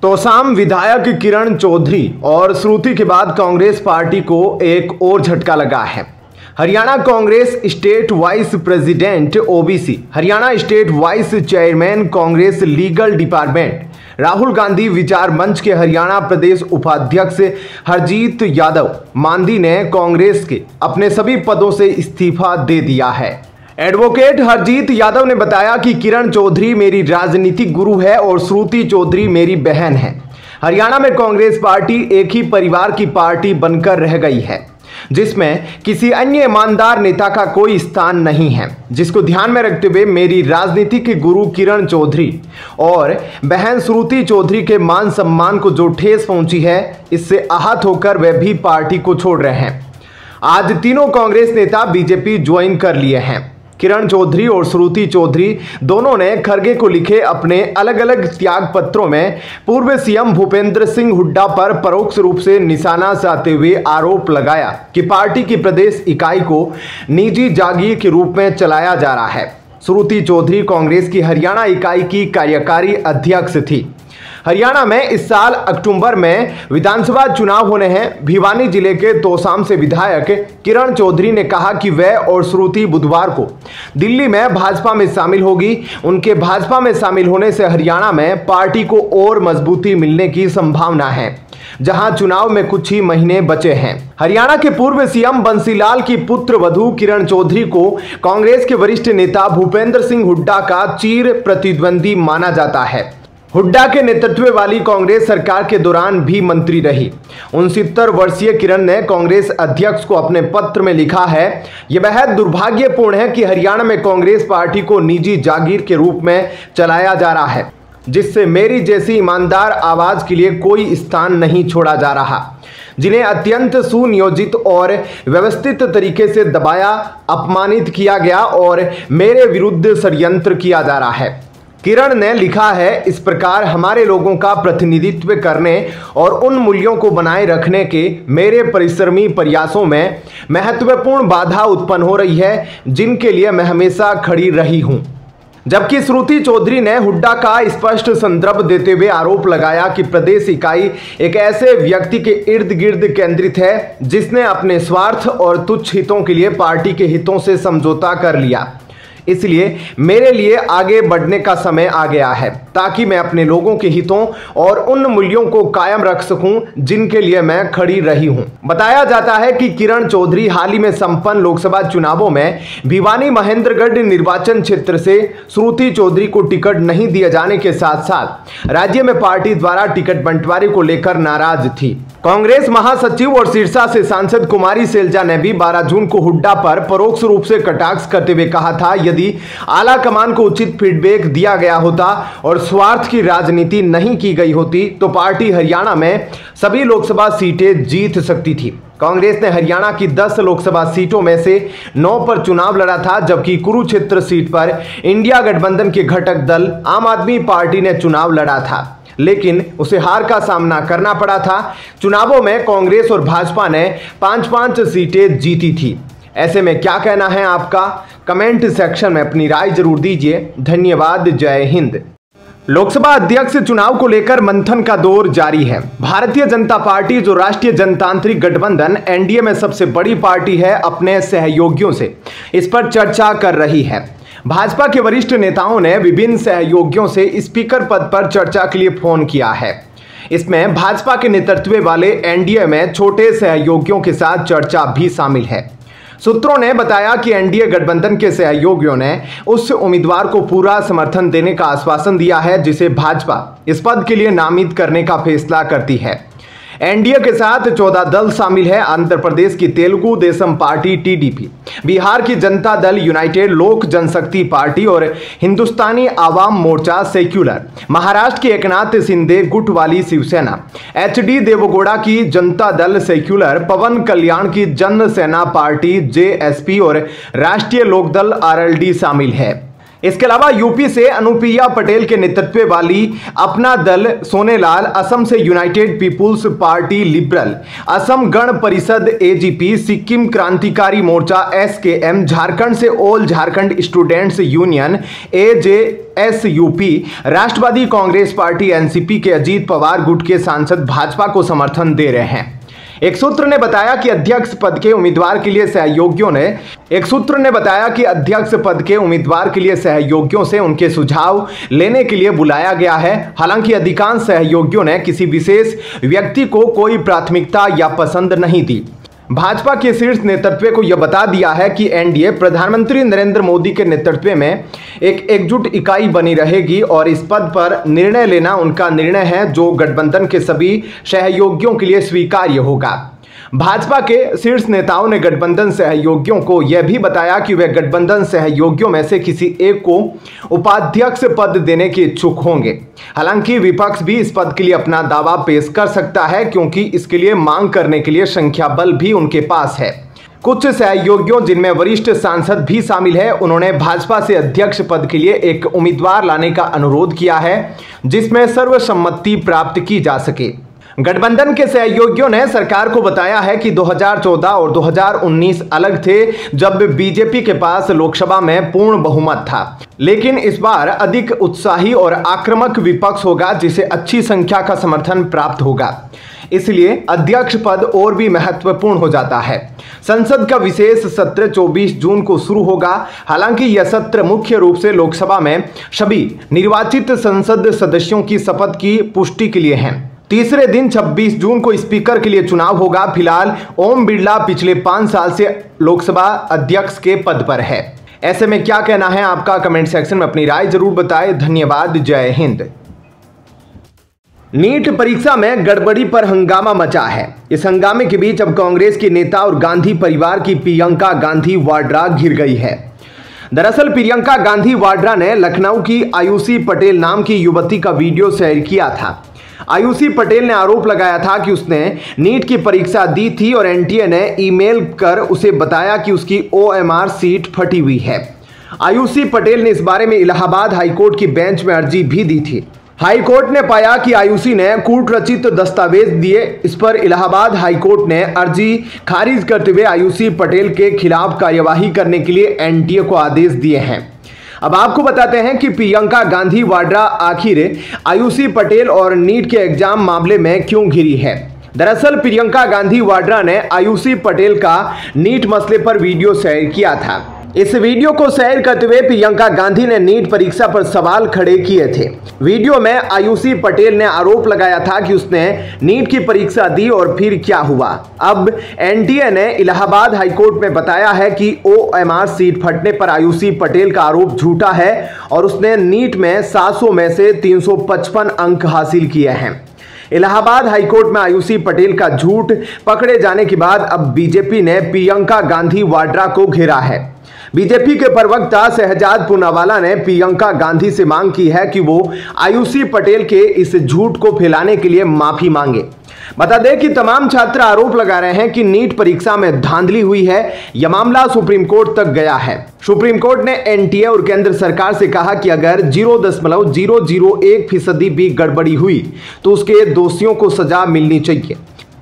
तोसाम विधायक किरण चौधरी और श्रुति के बाद कांग्रेस पार्टी को एक और झटका लगा है। Haryana Congress state wise president OBC, Haryana state wise chairman Congress legal department, Rahul Gandhi विचार मंच के हरियाणा प्रदेश उपाध्यक्ष हरजीत यादव मांदी ने कांग्रेस के अपने सभी पदों से इस्तीफा दे दिया है। एडवोकेट हरजीत यादव ने बताया कि किरण चौधरी मेरी राजनीतिक गुरु है और श्रुति चौधरी मेरी बहन है। हरियाणा में कांग्रेस पार्टी एक ही परिवार की पार्टी बनकर रह गई है, जिसमें किसी अन्य ईमानदार नेता का कोई स्थान नहीं है, जिसको ध्यान में रखते हुए मेरी राजनीतिक गुरु किरण चौधरी और बहन श्रुति चौधरी के मान सम्मान को जो ठेस पहुंची है, इससे आहत होकर वे भी पार्टी को छोड़ रहे हैं। आज तीनों कांग्रेस नेता बीजेपी ज्वाइन कर लिए हैं। किरण चौधरी और श्रुति चौधरी दोनों ने खरगे को लिखे अपने अलग अलग त्याग पत्रों में पूर्व सीएम भूपेंद्र सिंह हुड्डा पर परोक्ष रूप से निशाना साधते हुए आरोप लगाया कि पार्टी की प्रदेश इकाई को निजी जागीर के रूप में चलाया जा रहा है। श्रुति चौधरी कांग्रेस की हरियाणा इकाई की कार्यकारी अध्यक्ष थी। हरियाणा में इस साल अक्टूबर में विधानसभा चुनाव होने हैं। भिवानी जिले के तोसाम से विधायक किरण चौधरी ने कहा कि वह और श्रुति बुधवार को दिल्ली में भाजपा में शामिल होगी। उनके भाजपा में शामिल होने से हरियाणा में पार्टी को और मजबूती मिलने की संभावना है, जहां चुनाव में कुछ ही महीने बचे हैं। हरियाणा के पूर्व सीएम बंसीलाल की पुत्र वधू किरण चौधरी को कांग्रेस के वरिष्ठ नेता भूपेंद्र सिंह हुड्डा का चिर प्रतिद्वंदी माना जाता है। हुड्डा के नेतृत्व वाली कांग्रेस सरकार के दौरान भी मंत्री रही। 69 वर्षीय किरण ने कांग्रेस अध्यक्ष को अपने पत्र में लिखा है, यह बेहद दुर्भाग्यपूर्ण है कि हरियाणा में कांग्रेस पार्टी को निजी जागीर के रूप में चलाया जा रहा है, जिससे मेरी जैसी ईमानदार आवाज के लिए कोई स्थान नहीं छोड़ा जा रहा, जिन्हें अत्यंत सुनियोजित और व्यवस्थित तरीके से दबाया, अपमानित किया गया और मेरे विरुद्ध षड्यंत्र किया जा रहा है। किरण ने लिखा है, इस प्रकार हमारे लोगों का प्रतिनिधित्व करने और उन मूल्यों को बनाए रखने के मेरे परिश्रमी प्रयासों में महत्वपूर्ण बाधा उत्पन्न हो रही है, जिनके लिए मैं हमेशा खड़ी रही हूं। जबकि श्रुति चौधरी ने हुड्डा का स्पष्ट संदर्भ देते हुए आरोप लगाया कि प्रदेश इकाई एक ऐसे व्यक्ति के इर्द गिर्द केंद्रित है, जिसने अपने स्वार्थ और तुच्छ हितों के लिए पार्टी के हितों से समझौता कर लिया। इसलिए मेरे लिए आगे बढ़ने का समय आ गया है, ताकि मैं अपने लोगों के हितों और उन मूल्यों को कायम रख सकूं, जिनके लिए मैं खड़ी रही हूं। बताया जाता है कि किरण चौधरी हाल ही में संपन्न लोकसभा चुनावों में भिवानी महेंद्रगढ़ निर्वाचन क्षेत्र से श्रुति चौधरी को टिकट नहीं दिए जाने के साथ साथ राज्य में पार्टी द्वारा टिकट बंटवारे को लेकर नाराज थी। कांग्रेस महासचिव और सिरसा से सांसद कुमारी सैलजा ने भी 12 जून को हुड्डा पर परोक्ष रूप से कटाक्ष करते हुए कहा था, यदि आला कमान को उचित फीडबैक दिया गया होता और स्वार्थ की राजनीति नहीं की गई होती, तो पार्टी हरियाणा में सभी लोकसभा सीटें जीत सकती थी। कांग्रेस ने हरियाणा की 10 लोकसभा सीटों में से 9 पर चुनाव लड़ा था, जबकि कुरुक्षेत्र सीट पर इंडिया गठबंधन के घटक दल आम आदमी पार्टी ने चुनाव लड़ा था, लेकिन उसे हार का सामना करना पड़ा था। चुनावों में कांग्रेस और भाजपा ने 5-5 सीटें जीती थी। ऐसे में क्या कहना है आपका? कमेंट सेक्शन में अपनी राय जरूर दीजिए। धन्यवाद। जय हिंद। लोकसभा अध्यक्ष चुनाव को लेकर मंथन का दौर जारी है। भारतीय जनता पार्टी, जो राष्ट्रीय जनतांत्रिक गठबंधन एनडीए में सबसे बड़ी पार्टी है, अपने सहयोगियों से इस पर चर्चा कर रही है। भाजपा के वरिष्ठ नेताओं ने विभिन्न सहयोगियों से स्पीकर पद पर चर्चा के लिए फोन किया है। इसमें भाजपा के नेतृत्व वाले एनडीए में छोटे सहयोगियों के साथ चर्चा भी शामिल है। सूत्रों ने बताया कि एनडीए गठबंधन के सहयोगियों ने उस उम्मीदवार को पूरा समर्थन देने का आश्वासन दिया है, जिसे भाजपा इस पद के लिए नामित करने का फैसला करती है। एनडीए के साथ 14 दल शामिल है। आंध्र प्रदेश की तेलुगु देशम पार्टी टीडीपी, बिहार की जनता दल यूनाइटेड लोक जनशक्ति पार्टी और हिंदुस्तानी आवाम मोर्चा सेक्युलर, महाराष्ट्र की एकनाथ शिंदे गुट वाली शिवसेना, एचडी देवगौड़ा की जनता दल सेक्युलर, पवन कल्याण की जन सेना पार्टी जेएसपी और राष्ट्रीय लोकदल आरएलडी शामिल है। इसके अलावा यूपी से अनुप्रिया पटेल के नेतृत्व वाली अपना दल सोनेलाल, असम से United Peoples Party Liberal, Assam Gana Parishad AGP, Sikkim Krantikari Morcha SKM, Jharkhand से All Jharkhand Students Union AJSUP, Rashtrawadi Congress Party NCP के अजीत पवार गुट के सांसद भाजपा को समर्थन दे रहे हैं। एक सूत्र ने बताया कि अध्यक्ष पद के उम्मीदवार के लिए सहयोगियों से उनके सुझाव लेने के लिए बुलाया गया है। हालांकि अधिकांश सहयोगियों ने किसी विशेष व्यक्ति को कोई प्राथमिकता या पसंद नहीं दी। भाजपा के शीर्ष नेतृत्व को यह बता दिया है कि एनडीए प्रधानमंत्री नरेंद्र मोदी के नेतृत्व में एक एकजुट इकाई बनी रहेगी और इस पद पर निर्णय लेना उनका निर्णय है, जो गठबंधन के सभी सहयोगियों के लिए स्वीकार्य होगा। भाजपा के शीर्ष नेताओं ने गठबंधन सहयोगियों को यह भी बताया कि वे गठबंधन सहयोगियों में से किसी एक को उपाध्यक्ष पद देने के इच्छुक होंगे। हालांकि विपक्ष भी इस पद के लिए अपना दावा पेश कर सकता है, क्योंकि इसके लिए मांग करने के लिए संख्या बल भी उनके पास है। कुछ सहयोगियों, जिनमें वरिष्ठ सांसद भी शामिल है, उन्होंने भाजपा से अध्यक्ष पद के लिए एक उम्मीदवार लाने का अनुरोध किया है, जिसमें सर्वसम्मति प्राप्त की जा सके। गठबंधन के सहयोगियों ने सरकार को बताया है कि 2014 और 2019 अलग थे, जब बीजेपी के पास लोकसभा में पूर्ण बहुमत था, लेकिन इस बार अधिक उत्साही और आक्रामक विपक्ष होगा, जिसे अच्छी संख्या का समर्थन प्राप्त होगा। इसलिए अध्यक्ष पद और भी महत्वपूर्ण हो जाता है। संसद का विशेष सत्र 24 जून को शुरू होगा। हालांकि यह सत्र मुख्य रूप से लोकसभा में सभी निर्वाचित संसद सदस्यों की शपथ की पुष्टि के लिए है। तीसरे दिन 26 जून को स्पीकर के लिए चुनाव होगा। फिलहाल ओम बिरला पिछले 5 साल से लोकसभा अध्यक्ष के पद पर है। ऐसे में क्या कहना है आपका, कमेंट सेक्शन में अपनी राय जरूर बताएं। धन्यवाद। जय हिंद। नीट परीक्षा में गड़बड़ी पर हंगामा मचा है। इस हंगामे के बीच अब कांग्रेस के नेता और गांधी परिवार की प्रियंका गांधी वाड्रा घिर गई है। दरअसल प्रियंका गांधी वाड्रा ने लखनऊ की आयुषी पटेल नाम की युवती का वीडियो शेयर किया था। आयुषी पटेल ने आरोप लगाया था कि उसने नीट की परीक्षा दी थी और एनटीए ने ईमेल कर उसे बताया कि उसकी ओएमआर सीट फटी हुई है। आयुषी पटेल ने इस बारे में इलाहाबाद हाईकोर्ट की बेंच में अर्जी भी दी थी। हाईकोर्ट ने पाया कि आयुषी ने कूट रचित दस्तावेज दिए। इस पर इलाहाबाद हाईकोर्ट ने अर्जी खारिज करते हुए आयुषी पटेल के खिलाफ कार्यवाही करने के लिए एनटीए को आदेश दिए हैं। अब आपको बताते हैं कि प्रियंका गांधी वाड्रा आखिर आयुषी पटेल और नीट के एग्जाम मामले में क्यों घिरी है। दरअसल प्रियंका गांधी वाड्रा ने आयुषी पटेल का नीट मसले पर वीडियो शेयर किया था। इस वीडियो को शेयर करते हुए प्रियंका गांधी ने नीट परीक्षा पर सवाल खड़े किए थे। वीडियो में आयुषी पटेल ने आरोप लगाया था कि उसने नीट की परीक्षा दी और फिर क्या हुआ। अब एनटीए ने इलाहाबाद हाईकोर्ट में बताया है कि ओएमआर सीट फटने पर आयुषी पटेल का आरोप झूठा है और उसने नीट में 700 में से 355 अंक हासिल किए हैं। इलाहाबाद हाईकोर्ट में आयुषी पटेल का झूठ पकड़े जाने के बाद अब बीजेपी ने प्रियंका गांधी वाड्रा को घेरा है। बीजेपी के प्रवक्ता शहजाद पूनावाला ने प्रियंका गांधी से मांग की है कि वो आयुषी पटेल के इस झूठ को फैलाने के लिए माफी मांगे। बता दें कि तमाम छात्र आरोप लगा रहे हैं कि नीट परीक्षा में धांधली हुई है। यह मामला सुप्रीम कोर्ट तक गया है। सुप्रीम कोर्ट ने एनटीए और केंद्र सरकार से कहा कि अगर 0.001% भी गड़बड़ी हुई तो उसके दोषियों को सजा मिलनी चाहिए।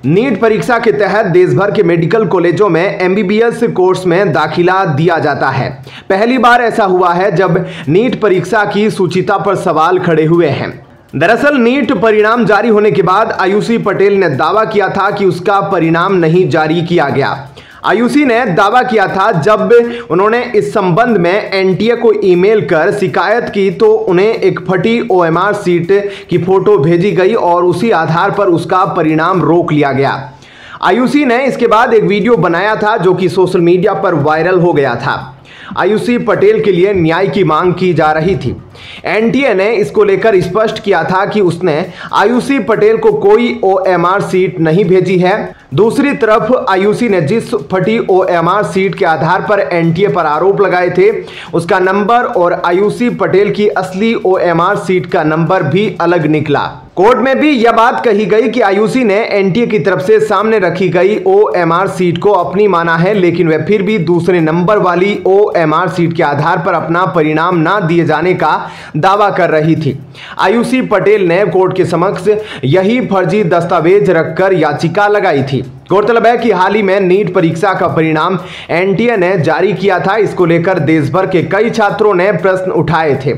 नीट परीक्षा के तहत देश भर के मेडिकल कॉलेजों में एमबीबीएस कोर्स में दाखिला दिया जाता है। पहली बार ऐसा हुआ है जब नीट परीक्षा की शुचिता पर सवाल खड़े हुए हैं। दरअसल नीट परिणाम जारी होने के बाद आयुषी पटेल ने दावा किया था कि उसका परिणाम नहीं जारी किया गया। आयुषी ने दावा किया था जब उन्होंने इस संबंध में एनटीए को ईमेल कर शिकायत की तो उन्हें एक फटी ओएमआर सीट की फोटो भेजी गई और उसी आधार पर उसका परिणाम रोक लिया गया। आयुषी ने इसके बाद एक वीडियो बनाया था जो कि सोशल मीडिया पर वायरल हो गया था। आयुषी पटेल के लिए न्याय की मांग की जा रही थी। एनटीए ने इसको लेकर स्पष्ट किया था कि उसने आयुषी पटेल को कोई ओएमआर सीट नहीं भेजी है। दूसरी तरफ आयुषी ने जिस फटी ओएमआर सीट के आधार पर एनटीए पर आरोप लगाए थे उसका नंबर और आयुषी पटेल की असली ओएमआर सीट का नंबर भी अलग निकला। कोर्ट में भी यह बात कही गई कि आयुषी ने एनटीए की तरफ से सामने रखी गई ओएमआर सीट को अपनी माना है, लेकिन वह फिर भी दूसरे नंबर वाली OMR सीट के आधार पर अपना परिणाम न दिए जाने का दावा कर रही थी। आयुषी पटेल ने कोर्ट के समक्ष यही फर्जी दस्तावेज रखकर याचिका लगाई थी। गौरतलब है कि हाल ही में नीट परीक्षा का परिणाम NTA ने जारी किया था। इसको लेकर देश भर के कई छात्रों ने प्रश्न उठाए थे।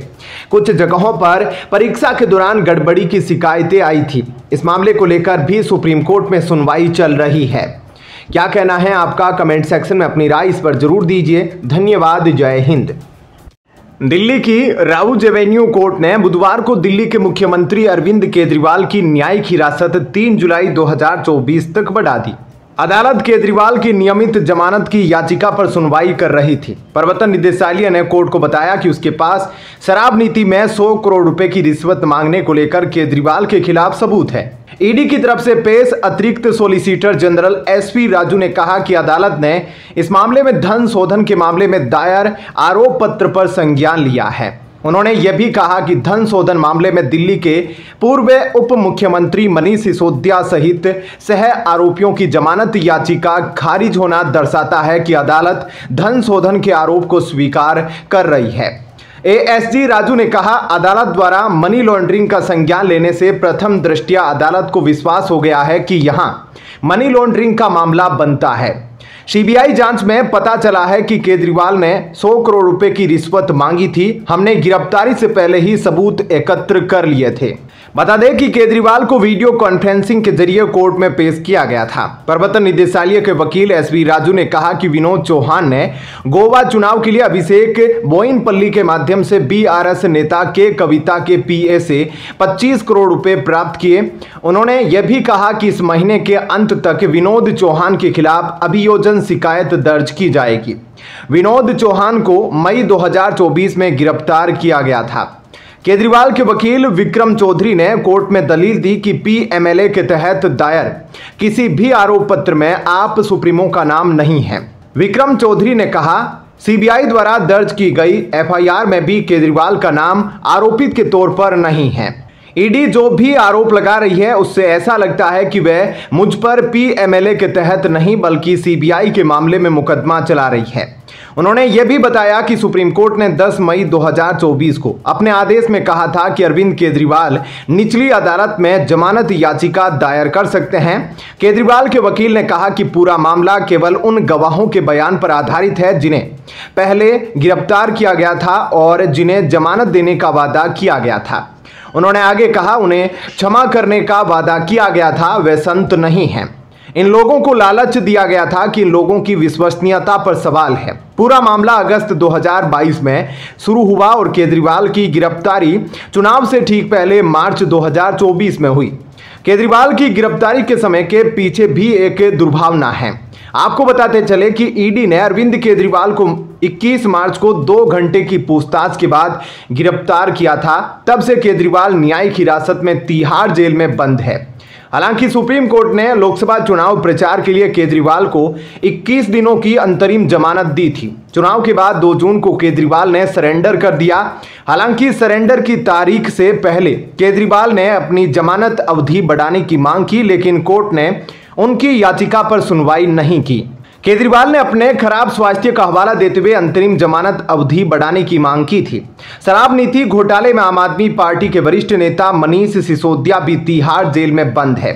कुछ जगहों पर परीक्षा के दौरान गड़बड़ी की शिकायतें आई थी। इस मामले को लेकर भी सुप्रीम कोर्ट में सुनवाई चल रही है। क्या कहना है आपका? कमेंट सेक्शन में अपनी राय इस पर जरूर दीजिए। धन्यवाद। जय हिंद। दिल्ली की राउज एवेन्यू कोर्ट ने बुधवार को दिल्ली के मुख्यमंत्री अरविंद केजरीवाल की न्यायिक हिरासत 3 जुलाई 2024 तक बढ़ा दी। अदालत केजरीवाल की नियमित जमानत की याचिका पर सुनवाई कर रही थी। प्रवर्तन निदेशालय ने कोर्ट को बताया कि उसके पास शराब नीति में 100 करोड़ रुपए की रिश्वत मांगने को लेकर केजरीवाल के खिलाफ सबूत है। ईडी की तरफ से पेश अतिरिक्त सोलिसिटर जनरल SP राजू ने कहा कि अदालत ने इस मामले में धन शोधन के मामले में दायर आरोप पत्र पर संज्ञान लिया है। उन्होंने यह भी कहा कि धन शोधन मामले में दिल्ली के पूर्व उप मुख्यमंत्री मनीष सिसोदिया सहित सह आरोपियों की जमानत याचिका खारिज होना दर्शाता है कि अदालत धन शोधन के आरोप को स्वीकार कर रही है। ASG राजू ने कहा, अदालत द्वारा मनी लॉन्ड्रिंग का संज्ञान लेने से प्रथम दृष्टया अदालत को विश्वास हो गया है कि यहां मनी लॉन्ड्रिंग का मामला बनता है। CBI जांच में पता चला है कि केजरीवाल ने 100 करोड़ रुपए की रिश्वत मांगी थी। हमने गिरफ्तारी से पहले ही सबूत एकत्र कर लिए थे। बता दें कि केजरीवाल को वीडियो कॉन्फ्रेंसिंग के जरिए कोर्ट में पेश किया गया था। प्रवर्तन निदेशालय के वकील SP राजू ने कहा कि विनोद चौहान ने गोवा चुनाव के लिए अभिषेक बोइनपल्ली के माध्यम से BRS नेता के कविता के PA से 25 करोड़ रुपए प्राप्त किए। उन्होंने यह भी कहा कि इस महीने के अंत तक विनोद चौहान के खिलाफ अभियोजन शिकायत दर्ज की जाएगी। विनोद चौहान को मई 2024 में गिरफ्तार किया गया था। केजरीवाल के वकील विक्रम चौधरी ने कोर्ट में दलील दी कि PMLA के तहत दायर किसी भी आरोप पत्र में आप सुप्रीमो का नाम नहीं है। विक्रम चौधरी ने कहा, CBI द्वारा दर्ज की गई FIR में भी केजरीवाल का नाम आरोपित के तौर पर नहीं है। ईडी जो भी आरोप लगा रही है उससे ऐसा लगता है कि वह मुझ पर PMLA के तहत नहीं बल्कि CBI के मामले में मुकदमा चला रही है। उन्होंने यह भी बताया कि सुप्रीम कोर्ट ने 10 मई 2024 को अपने आदेश में कहा था कि अरविंद केजरीवाल निचली अदालत में जमानत याचिका दायर कर सकते हैं। केजरीवाल के वकील ने कहा कि पूरा मामला केवल उन गवाहों के बयान पर आधारित है जिन्हें पहले गिरफ्तार किया गया था और जिन्हें जमानत देने का वादा किया गया था। उन्होंने आगे कहा, उन्हें क्षमा करने का वादा किया गया था, वे संत नहीं हैं। इन लोगों को लालच दिया गया था कि इन लोगों की विश्वसनीयता पर सवाल है। पूरा मामला अगस्त 2022 में शुरू हुआ और केजरीवाल की गिरफ्तारी चुनाव से ठीक पहले मार्च 2024 में हुई। केजरीवाल की गिरफ्तारी के समय के पीछे भी एक दुर्भावना है। आपको बताते चले कि ईडी ने अरविंद केजरीवाल को 21 मार्च को 2 घंटे की पूछताछ के बाद गिरफ्तार किया था। तब से केजरीवाल न्यायिक हिरासत में तिहाड़ जेल में बंद है। हालांकि सुप्रीम कोर्ट ने लोकसभा चुनाव प्रचार के लिए केजरीवाल को 21 दिनों की अंतरिम जमानत दी थी। चुनाव के बाद 2 जून को केजरीवाल ने सरेंडर कर दिया। हालांकि सरेंडर की तारीख से पहले केजरीवाल ने अपनी जमानत अवधि बढ़ाने की मांग की, लेकिन कोर्ट ने उनकी याचिका पर सुनवाई नहीं की। केजरीवाल ने अपने खराब स्वास्थ्य का हवाला देते हुए अंतरिम जमानत अवधि बढ़ाने की मांग की थी। शराब नीति घोटाले में आम आदमी पार्टी के वरिष्ठ नेता मनीष सिसोदिया भी तिहाड़ जेल में बंद है।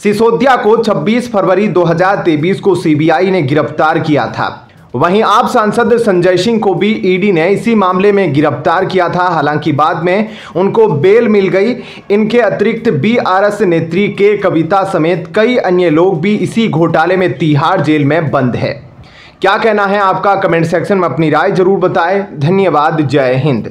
सिसोदिया को 26 फरवरी 2023 को CBI ने गिरफ्तार किया था। वहीं आप सांसद संजय सिंह को भी ईडी ने इसी मामले में गिरफ्तार किया था। हालांकि बाद में उनको बेल मिल गई। इनके अतिरिक्त BRS नेत्री के कविता समेत कई अन्य लोग भी इसी घोटाले में तिहाड़ जेल में बंद है। क्या कहना है आपका? कमेंट सेक्शन में अपनी राय जरूर बताएं। धन्यवाद। जय हिंद।